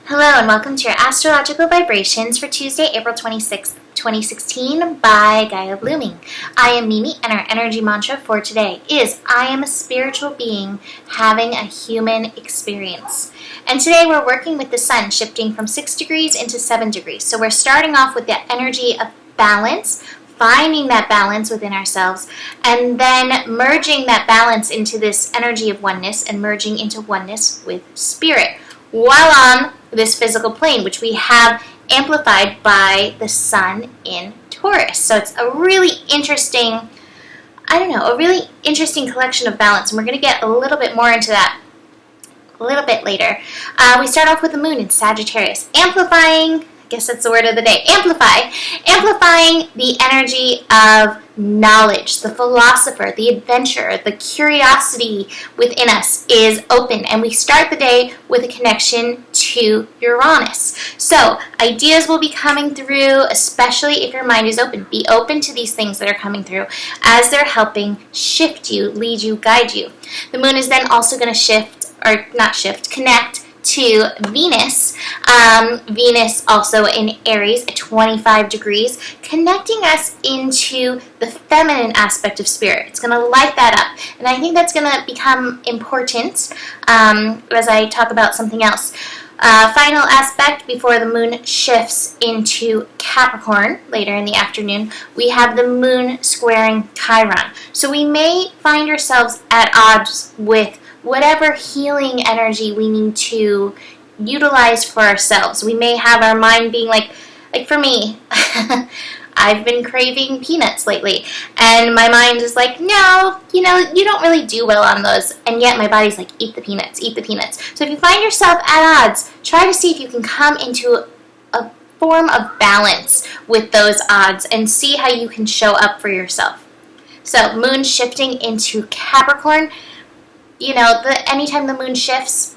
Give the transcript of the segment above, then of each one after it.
Hello and welcome to your astrological vibrations for Tuesday, April 26th, 2016 by Gaia Blooming. I am Mimi and our energy mantra for today is I am a spiritual being having a human experience. And today we're working with the sun shifting from 6 degrees into 7 degrees. So we're starting off with the energy of balance, finding that balance within ourselves, and then merging that balance into this energy of oneness and merging into oneness with spirit while on this physical plane, which we have amplified by the sun in Taurus. So it's a really interesting, collection of balance, and we're going to get a little bit more into that a little bit later. We start off with the moon in Sagittarius, amplifying, I guess that's the word of the day, amplifying the energy of knowledge. The philosopher, the adventurer, the curiosity within us is open, and we start the day with a connection to Uranus. So ideas will be coming through, especially if your mind is open. Be open to these things that are coming through as they're helping shift you, lead you, guide you. The moon is then also going to connect to Venus. Venus also in Aries at 25 degrees, connecting us into the feminine aspect of spirit. It's going to light that up. And I think that's going to become important as I talk about something else. Final aspect before the moon shifts into Capricorn later in the afternoon, we have the moon squaring Chiron. So we may find ourselves at odds with whatever healing energy we need to utilize for ourselves. We may have our mind being like for me, I've been craving peanuts lately, and my mind is like, no, you don't really do well on those, and yet my body's like, eat the peanuts. So if you find yourself at odds, try to see if you can come into a form of balance with those odds and see how you can show up for yourself. So moon shifting into Capricorn. Anytime the moon shifts,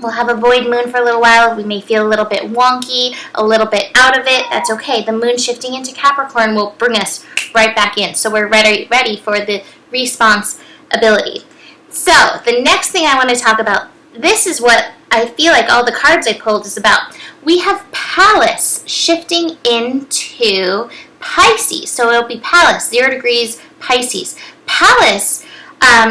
we'll have a void moon for a little while. We may feel a little bit wonky, a little bit out of it. That's okay. The moon shifting into Capricorn will bring us right back in. So we're ready for the response ability. So the next thing I want to talk about, this is what I feel like all the cards I pulled is about. We have Pallas shifting into Pisces. So it'll be Pallas, 0 degrees Pisces. Pallas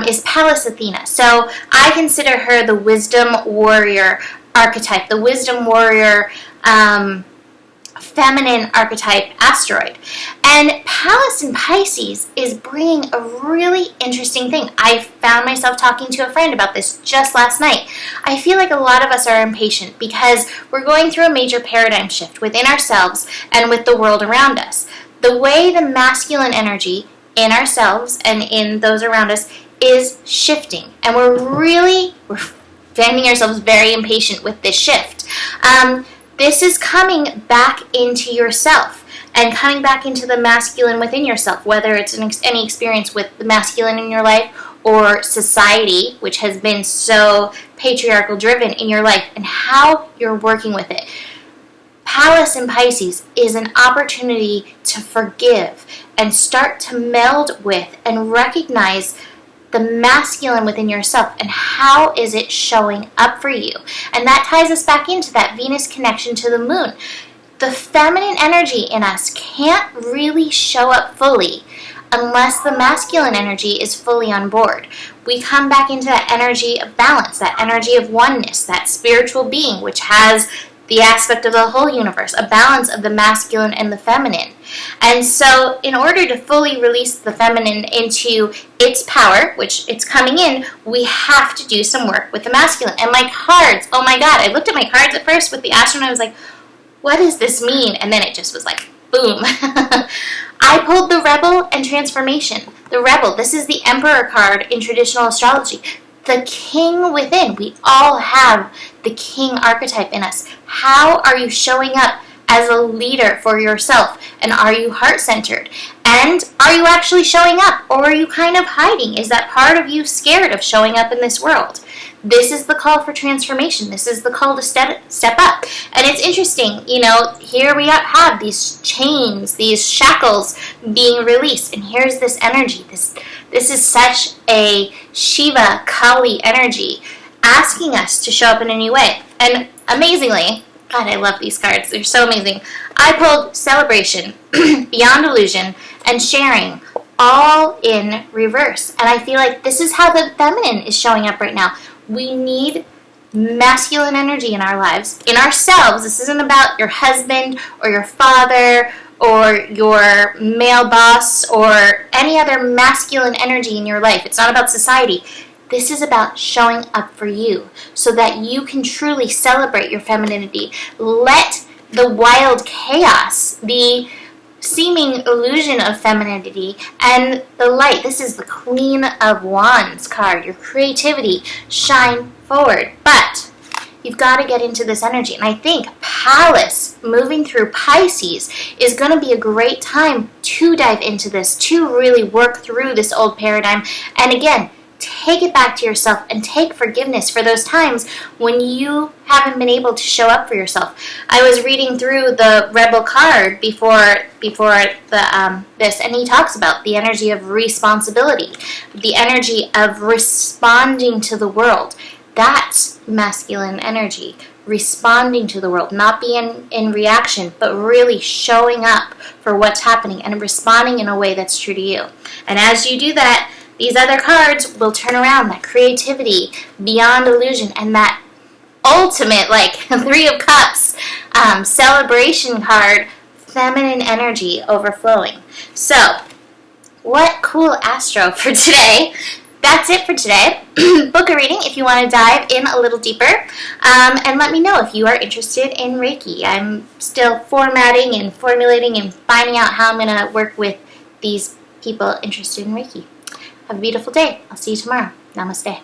is Pallas Athena. So I consider her the wisdom warrior archetype, the wisdom warrior feminine archetype asteroid. And Pallas in Pisces is bringing a really interesting thing. I found myself talking to a friend about this just last night. I feel like a lot of us are impatient because we're going through a major paradigm shift within ourselves and with the world around us. The way the masculine energy in ourselves and in those around us is shifting, and we're finding ourselves very impatient with this shift. This is coming back into yourself and coming back into the masculine within yourself, whether it's any experience with the masculine in your life or society, which has been so patriarchal driven in your life, and how you're working with it. Pallas in Pisces is an opportunity to forgive and start to meld with and recognize the masculine within yourself and how is it showing up for you. And that ties us back into that Venus connection to the moon. The feminine energy in us can't really show up fully unless the masculine energy is fully on board. We come back into that energy of balance, that energy of oneness, that spiritual being, which has the aspect of the whole universe, a balance of the masculine and the feminine. And so in order to fully release the feminine into its power, which it's coming in, we have to do some work with the masculine. And my cards, oh my God, I looked at my cards at first with the astronaut, I was like, what does this mean? And then it just was like, boom. I pulled the Rebel and Transformation. The Rebel, this is the Emperor card in traditional astrology. The king within. We all have the king archetype in us. How are you showing up as a leader for yourself? And are you heart-centered? And are you actually showing up? Or are you kind of hiding? Is that part of you scared of showing up in this world? This is the call for transformation. This is the call to step up. And it's interesting, here we have these chains, these shackles being released. And here's this energy. This is such a Shiva, Kali energy asking us to show up in a new way. And amazingly, God, I love these cards. They're so amazing. I pulled celebration, beyond illusion, and sharing, all in reverse. And I feel like this is how the feminine is showing up right now. We need masculine energy in our lives, in ourselves. This isn't about your husband or your father or your male boss or any other masculine energy in your life. It's not about society. This is about showing up for you so that you can truly celebrate your femininity. Let the wild chaos, the seeming illusion of femininity, and the light, this is the Queen of Wands card, your creativity, shine forward. But you've got to get into this energy. And I think Pallas moving through Pisces is going to be a great time to dive into this, to really work through this old paradigm. And again, take it back to yourself and take forgiveness for those times when you haven't been able to show up for yourself. I was reading through the Rebel card before this, and he talks about the energy of responsibility, the energy of responding to the world. That's masculine energy, responding to the world, not being in reaction, but really showing up for what's happening and responding in a way that's true to you. And as you do that, these other cards will turn around, that creativity, beyond illusion, and that ultimate, like, Three of Cups, celebration card, feminine energy overflowing. So, what cool astro for today. That's it for today. Book a reading if you want to dive in a little deeper. And let me know if you are interested in Reiki. I'm still formatting and formulating and finding out how I'm going to work with these people interested in Reiki. Have a beautiful day. I'll see you tomorrow. Namaste.